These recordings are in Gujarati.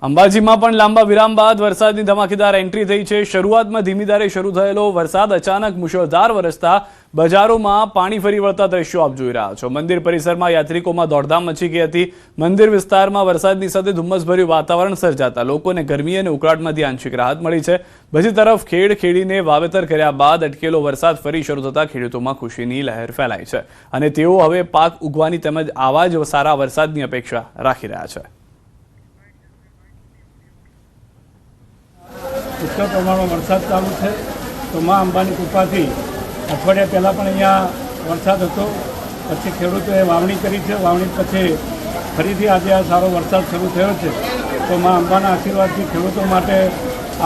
અંબાજીમાં પણ લાંબા વિરામ બાદ વરસાદની ધમાકેદાર એન્ટ્રી થઈ છે। શરૂઆતમાં ધીમી ધારે શરૂ થયેલો વરસાદ અચાનક મુશળધાર વરસતા બજારોમાં પાણી ફરી વળતા દ્રશ્યો આપ જોઈ રહ્યા છો। મંદિર પરિસરમાં યાત્રિકોમાં દોડધામ મચી ગઈ હતી। મંદિર વિસ્તારમાં વરસાદની સાથે ધુમ્મસભર્યું વાતાવરણ સર્જાતા લોકોને ગરમી અને ઉકળાટમાંથી આંશિક રાહત મળી છે। બીજી તરફ ખેડીને વાવેતર કર્યા બાદ અટકેલો વરસાદ ફરી શરૂ થતા ખેડૂતોમાં ખુશીની લહેર ફેલાઈ છે અને તેઓ હવે પાક ઉગવાની તેમજ આવા જ સારા વરસાદની અપેક્ષા રાખી રહ્યા છે। પુષ્કળ પ્રમાણમાં વરસાદ ચાલુ છે તો મા અંબાની કૃપાથી અઠવાડિયા પહેલાં પણ અહીંયા વરસાદ હતો। પછી ખેડૂતોએ વાવણી કરી છે। વાવણી પછી ફરીથી આજે આ સારો વરસાદ શરૂ થયો છે તો મા અંબાના આશીર્વાદથી ખેડૂતો માટે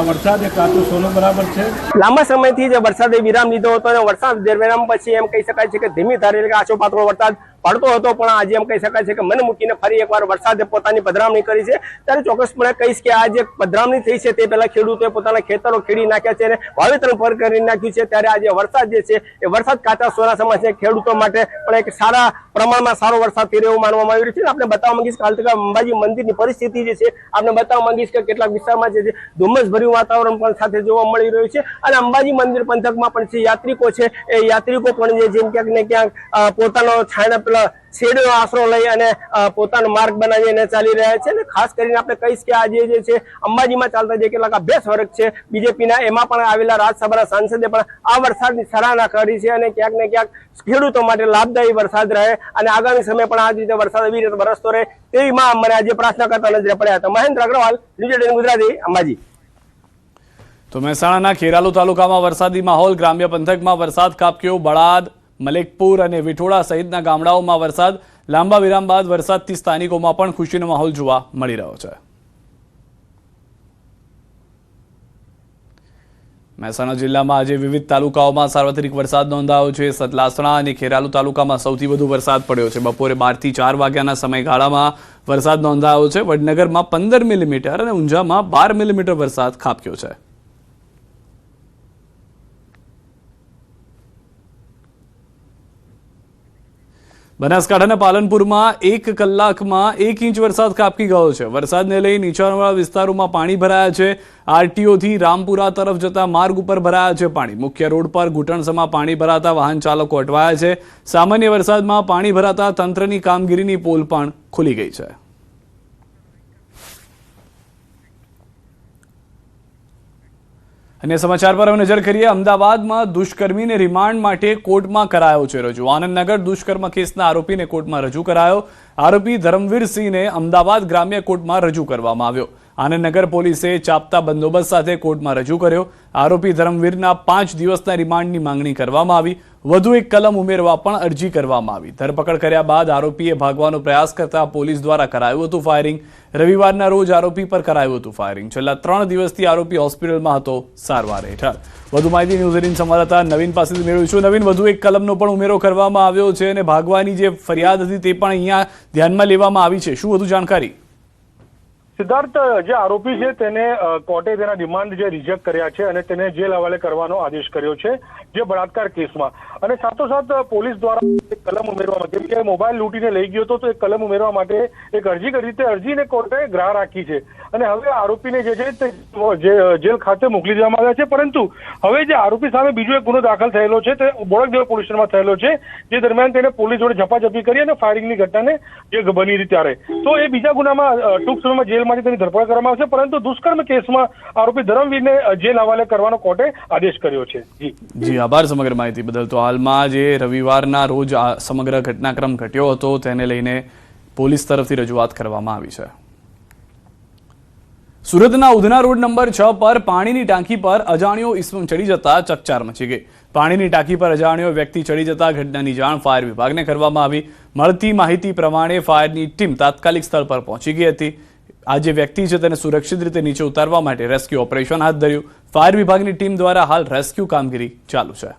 આ વરસાદ એક કાચું સોનું બરાબર છે। લાંબા સમયથી જે વરસાદે વિરામ લીધો હતો અને વરસાદ વિરામ પછી એમ કહી શકાય છે કે ધીમી ધારે એટલે કે આછો પાતળો વરસાદ પડતો હતો, પણ આજે એમ કહી શકાય છે કે મન મૂકીને ફરી એકવાર વરસાદે પોતાની પધરામણી કરી છે। ત્યારે ચોક્કસપણે કહીશ કે આ જે પધરામણી થઈ છે તે પહેલા ખેડૂતોએ પોતાના ખેતરો ખેડી નાખ્યા છે અને વાવેતર પર કરી નાખ્યું છે। ત્યારે આજે વરસાદ જે છે એ વરસાદ કાચા સોના સમાન છે। ખેડૂતો માટે પણ એક સારા પ્રમાણમાં સારો વરસાદ થઈ રહ્યો માનવામાં આવી રહ્યું છે। આપણે બતાવવા માંગીશ કે હાલ તક અંબાજી મંદિરની પરિસ્થિતિ જે છે આપણે બતાવવા માંગીશ કે કેટલાક વિસ્તારમાં જે છે ધુમ્મસભર્યું વાતાવરણ પણ સાથે જોવા મળી રહ્યું છે અને અંબાજી મંદિર પંથકમાં પણ જે યાત્રિકો છે એ યાત્રિકો પણ જેમ ક્યાંક ને ક્યાંક પોતાનો છાંયડા શેડનો આશરો લઈ અને પોતાનો માર્ગ બનાવીને ચાલી રહ્યા છે। અને ખાસ કરીને આપણે કહીશ કે આજે જે છે અંબાજીમાં ચાલતા જે કેટલાક અભ્યાસ વર્ગ છે બીજેપીના, એમાં પણ આવેલા રાજ્યસભાના સાંસદે પણ આ વરસાદની સરાહના કરી છે અને ક્યાંક ને ક્યાંક ખેડૂતો માટે લાભદાયી વરસાદ રહે અને આગામી સમય પણ આ રીતે વરસાદ એવી રીતે વરસતો રહે તેવી માં મને આજે પ્રાર્થના કરતા નજરે પડ્યા હતા। મહેન્દ્ર અગ્રવાલ, ન્યૂઝ 18 ગુજરાતી, અંબાજી। તો મહેસાણાના ખેરાલુ તાલુકામાં વરસાદી માહોલ। ગ્રામ્ય પંથકમાં વરસાદ ખાબક્યો। બળાદ, મલેકપુર અને વિઠોડા સહિતના ગામડાઓમાં વરસાદ। લાંબા વિરામ બાદ વરસાદથી સ્થાનિકોમાં પણ ખુશીનો માહોલ જોવા મળી રહ્યો છે। મહેસાણા જિલ્લામાં આજે વિવિધ તાલુકાઓમાં સાર્વત્રિક વરસાદ નોંધાયો છે। સતલાસણા અને ખેરાલુ તાલુકામાં સૌથી વધુ વરસાદ પડ્યો છે। બપોરે 12 થી 4 વાગ્યાના સમયગાળામાં વરસાદ નોંધાયો છે। વડનગરમાં 15 મિલીમીટર અને ઊંઝામાં 12 મિલીમીટર વરસાદ ખાબક્યો છે। બનાસકાંઠાના પાલનપુરમાં 1 કલાકમાં 1 ઇંચ વરસાદ ખાબકી ગયો છે। વરસાદને લઈ નીચાણવાળા વિસ્તારોમાં પાણી ભરાયા છે। આરટીઓથી રામપુરા તરફ જતા માર્ગ ઉપર ભરાયા છે પાણી। મુખ્ય રોડ પર ઘૂંટણસમાં પાણી ભરાતા વાહન ચાલકો અટવાયા છે। સામાન્ય વરસાદમાં પાણી ભરાતા તંત્રની કામગીરીની પોલ પણ ખુલી ગઈ છે। અને સમાચાર પર નજર કરીએ। અમદાવાદમાં દુષ્કર્મીને રિમાન્ડ માટે કોર્ટમાં કરાયો છે રજૂ। આનંદનગર દુષ્કર્મ કેસના આરોપીને કોર્ટમાં રજૂ કરાયો। આરોપી ધર્મવીરસિંહને અમદાવાદ ગ્રામ્ય કોર્ટમાં રજૂ કરવામાં આવ્યો। આનંદનગર પોલીસે ચાપતા બંદોબસ્ત સાથે કોર્ટમાં રજૂ કર્યો। આરોપી ધર્મવીરના 5 દિવસના રિમાન્ડની માંગણી કરવામાં આવી। વધુ એક કલમ ઉમેરવા પણ અરજી કરવામાં આવી। ધરપકડ કર્યા બાદ આરોપીએ ભાગવાનો પ્રયાસ કરતા પોલીસ દ્વારા કરાયું હતું ફાયરિંગ। રવિવારના રોજ આરોપી પર કરાયું હતું ફાયરિંગ। છેલ્લા 3 દિવસથી આરોપી હોસ્પિટલમાં હતો સારવાર હેઠળ। વધુ માહિતી ન્યૂઝ 18 સંવાદદાતા નવીન પાસેથી મેળવીશું। નવીન, વધુ એક કલમનો પણ ઉમેરો કરવામાં આવ્યો છે અને ભાગવાની જે ફરિયાદ હતી તે પણ અહીંયા ધ્યાનમાં લેવામાં આવી છે। શું વધુ જાણકારી? સિદ્ધાર્થ, જે આરોપી છે તેને કોર્ટે તેના રિમાન્ડ જે રિજેક્ટ કર્યા છે અને તેને જેલ હવાલે કરવાનો આદેશ કર્યો છે જે બળાત્કાર કેસમાં। અને સાથોસાથ પોલીસ દ્વારા એક કલમ ઉમેરવા માટે, કેમ કે મોબાઈલ લૂંટીને લઈ ગયો હતો તો એક કલમ ઉમેરવા માટે એક અરજી કરી તે અરજીને કોર્ટે ગ્રાહ્ય રાખી છે અને હવે આરોપીને જે છે તે જેલ ખાતે મોકલી દેવામાં આવ્યા છે। પરંતુ હવે જે આરોપી સામે બીજો એક ગુનો દાખલ થયેલો છે તે બોડકદેવ પોલીસ સ્ટેશનમાં થયેલો છે, જે દરમિયાન તેને પોલીસ જોડે ઝપાઝપી કરી અને ફાયરિંગની ઘટનાને જે બની હતી ત્યારે તો એ બીજા ગુનામાં ટૂંક સમયમાં જેલમાંથી તેની ધરપકડ કરવામાં આવશે। પરંતુ દુષ્કર્મ કેસમાં આરોપી ધર્મવીરને જેલ હવાલે કરવાનો કોર્ટે આદેશ કર્યો છે। જી આભાર સમગ્ર માહિતી બદલ। તો હાલમાં જે રવિવારના રોજ આ સમગ્ર ઘટનાક્રમ ઘટ્યો હતો તેને લઈને પોલીસ તરફથી રજૂઆત કરવામાં આવી છે। સુરતના ઉધના રોડ નંબર 6 પર પાણીની ટાંકી પર અજાણ્યો ઈસમ ચડી જતા ચકચાર મચી ગઈ। પાણીની ટાંકી પર અજાણ્યો વ્યક્તિ ચડી જતા ઘટનાની જાણ ફાયર વિભાગને કરવામાં આવી। મળતી માહિતી પ્રમાણે ફાયરની ટીમ તાત્કાલિક સ્થળ પર પહોંચી ગઈ હતી। આ જે વ્યક્તિ છે તેને સુરક્ષિત રીતે નીચે ઉતારવા માટે રેસ્ક્યુ ઓપરેશન હાથ ધર્યું। ફાયર વિભાગની ટીમ દ્વારા હાલ રેસ્ક્યુ કામગીરી ચાલુ છે।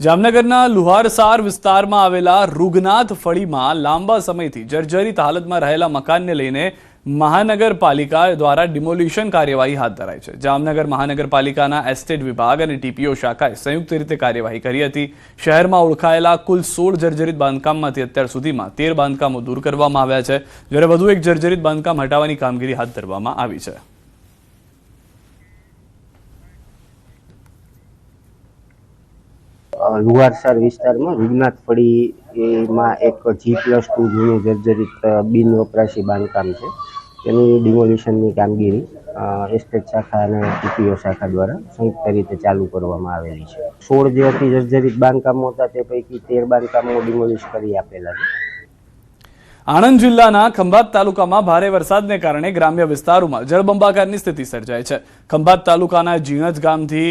જામનગરના લુહારસાર વિસ્તારમાં આવેલા રૂગનાથ ફળીમાં લાંબા સમયથી જર્જરિત હાલતમાં રહેલા મકાનને લઈને મહાનગરપાલિકા દ્વારા ડિમોલિશન કાર્યવાહી હાથ ધરાઈ છે। જામનગર મહાનગરપાલિકાના એસ્ટેટ વિભાગ અને ટીપીઓ શાખાએ સંયુક્ત રીતે કાર્યવાહી કરી હતી। શહેરમાં ઓળખાયેલા કુલ 16 જર્જરિત બાંધકામમાંથી અત્યાર સુધીમાં 13 બાંધકામો દૂર કરવામાં આવ્યા છે, જ્યારે વધુ એક જર્જરિત બાંધકામ હટાવવાની કામગીરી હાથ ધરવામાં આવી છે। લુહારસર વિસ્તારમાં વિઘ્નાથ ફળીમાં એક G+2 જૂનું જર્જરિત બિન વપરાશી બાંધકામ છે, તેની ડિમોલિશનની કામગીરી એસ્ટેટ શાખા અને ટીપીઓ શાખા દ્વારા સંયુક્ત રીતે ચાલુ કરવામાં આવેલી છે। 16 જે અતિ જર્જરિત બાંધકામો હતા તે પૈકી 13 બાંધકામો ડિમોલિશ કરી આપેલા છે। આણંદ જિલ્લાના ખંભાત તાલુકામાં ભારે વરસાદને કારણે ગ્રામ્ય વિસ્તારોમાં જળબંબાકારની સ્થિતિ સર્જાઈ છે। ખંભાત તાલુકાના જીણજ ગામથી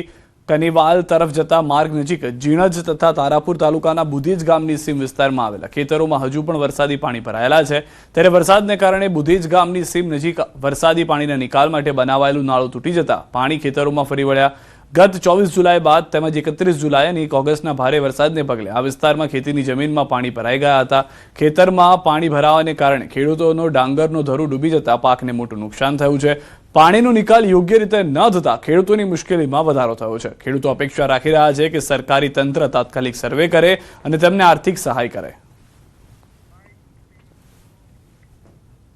કનીવાલ તરફ જતા માર્ગ નજીક જીણજ તથા તારાપુર તાલુકાના બુધીજ ગામની સીમ વિસ્તારમાં આવેલા ખેતરોમાં હજુ પણ વરસાદી પાણી ભરાયેલા છે, ત્યારે વરસાદને કારણે બુધીજ ગામની સીમ નજીક વરસાદી પાણીના નિકાલ માટે બનાવાયેલું નાળું તૂટી જતા પાણી ખેતરોમાં ફરી વળ્યા। ગત 24 જુલાઈ બાદ તેમજ 31 જુલાઈ અને 1 ઓગસ્ટના ભારે વરસાદને પગલે આ વિસ્તારમાં ખેતીની જમીનમાં પાણી ભરાઈ ગયા હતા। ખેતરમાં પાણી ભરાવાને કારણે ખેડૂતોનો ડાંગરનો ધરું ડૂબી જતા પાકને મોટું નુકસાન થયું છે। પાણીનો નિકાલ યોગ્ય રીતે ન થતા ખેડૂતોની મુશ્કેલીમાં વધારો થયો છે। ખેડૂતો અપેક્ષા રાખી રહ્યા છે કે સરકારી તંત્ર તાત્કાલિક સર્વે કરે અને તેમને આર્થિક સહાય કરે।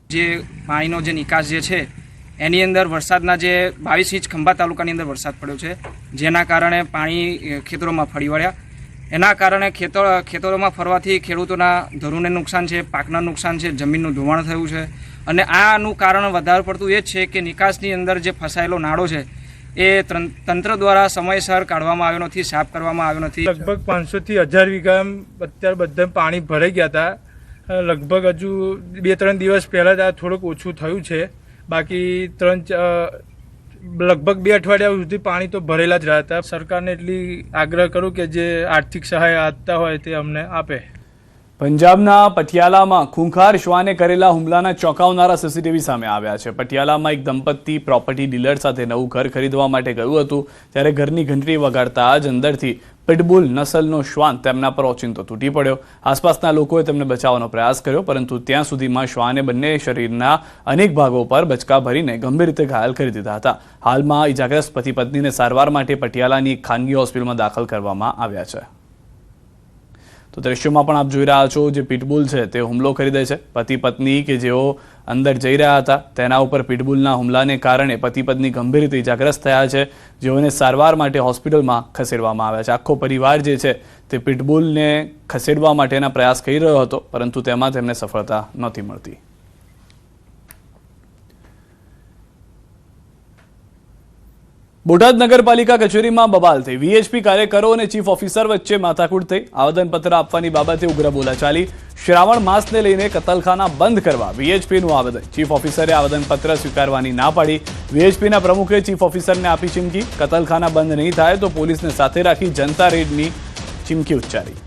જે પાણીનો જે નિકાસ જે છે એની અંદર વરસાદના જે 22 ઇંચ ખંભાત તાલુકાની અંદર વરસાદ પડ્યો છે, જેના કારણે પાણી ખેતરોમાં ફરી વળ્યા। એના કારણે ખેતરોમાં ફરવાથી ખેડૂતોના ધરુને નુકસાન છે, પાકના નુકસાન છે, જમીનનું ધોવાણ થયું છે। અને આનું કારણ વધારે પડતું એ જ છે કે નિકાસની અંદર જે ફસાયેલો નાળો છે એ તંત્ર દ્વારા સમયસર કાઢવામાં આવ્યો નથી, સાફ કરવામાં આવ્યો નથી। લગભગ 500 થી 1000 વીઘા અત્યારે બધા પાણી ભરાઈ ગયા હતા। લગભગ હજુ 2-3 દિવસ પહેલાં જ આ થોડુંક ઓછું થયું છે, બાકી લગભગ 2 અઠવાડિયા સુધી પાણી તો ભરેલા જ રહ્યા હતા। સરકારને એટલી આગ્રહ કરું કે જે આર્થિક સહાય આપતા હોય તે અમને આપે। પંજાબના પટિયાલામાં ખૂંખાર શ્વાને કરેલા હુમલાના ચોંકાવનારા સીસીટીવી સામે આવ્યા છે। પટિયાલામાં એક દંપતી પ્રોપર્ટી ડીલર સાથે નવું ઘર ખરીદવા માટે ગયું હતું, ત્યારે ઘરની ઘંટડી વગાડતા જ અંદરથી પિટબુલ નસલનો શ્વાન તેમના પર ઓચિંતો તૂટી પડ્યો। આસપાસના લોકોએ તેમને બચાવવાનો પ્રયાસ કર્યો, પરંતુ ત્યાં સુધીમાં શ્વાને બંને શરીરના અનેક ભાગો પર બચકા ભરીને ગંભીર રીતે ઘાયલ કરી દીધા હતા। હાલમાં ઇજાગ્રસ્ત પતિ પત્નીને સારવાર માટે પટિયાલાની એક ખાનગી હોસ્પિટલમાં દાખલ કરવામાં આવ્યા છે। તો દ્રશ્યોમાં પણ આપ જોઈ રહ્યા છો, જે પિટબુલ છે તે હુમલો કરી દે છે। પતિ પત્ની કે જેઓ અંદર જઈ રહ્યા હતા તેના ઉપર પિટબુલના હુમલાને કારણે પતિ પત્ની ગંભીર રીતે ઇજાગ્રસ્ત થયા છે, જેઓને સારવાર માટે હોસ્પિટલમાં ખસેડવામાં આવ્યા છે। આખો પરિવાર જે છે તે પિટબુલને ખસેડવા માટેના પ્રયાસ કરી રહ્યો હતો, પરંતુ તેમાં તેમને સફળતા નહોતી મળતી। બોટાદ નગરપાલિકા કચેરીમાં બબાલ થઈ। વીએચપી કાર્યકરો અને ચીફ ઓફિસર વચ્ચે માથાકૂટ થઈ। આવેદનપત્ર આપવાની બાબતે ઉગ્ર બોલાચાલી। શ્રાવણ માસને લઈને કતલખાના બંધ કરવા વીએચપીનું આવેદન। ચીફ ઓફિસરે આવેદનપત્ર સ્વીકારવાની ના પાડી। વીએચપીના પ્રમુખે ચીફ ઓફિસરને આપી ચીમકી। કતલખાના બંધ નહીં થાય તો પોલીસને સાથે રાખી જનતા રેડની ચીમકી ઉચ્ચારી।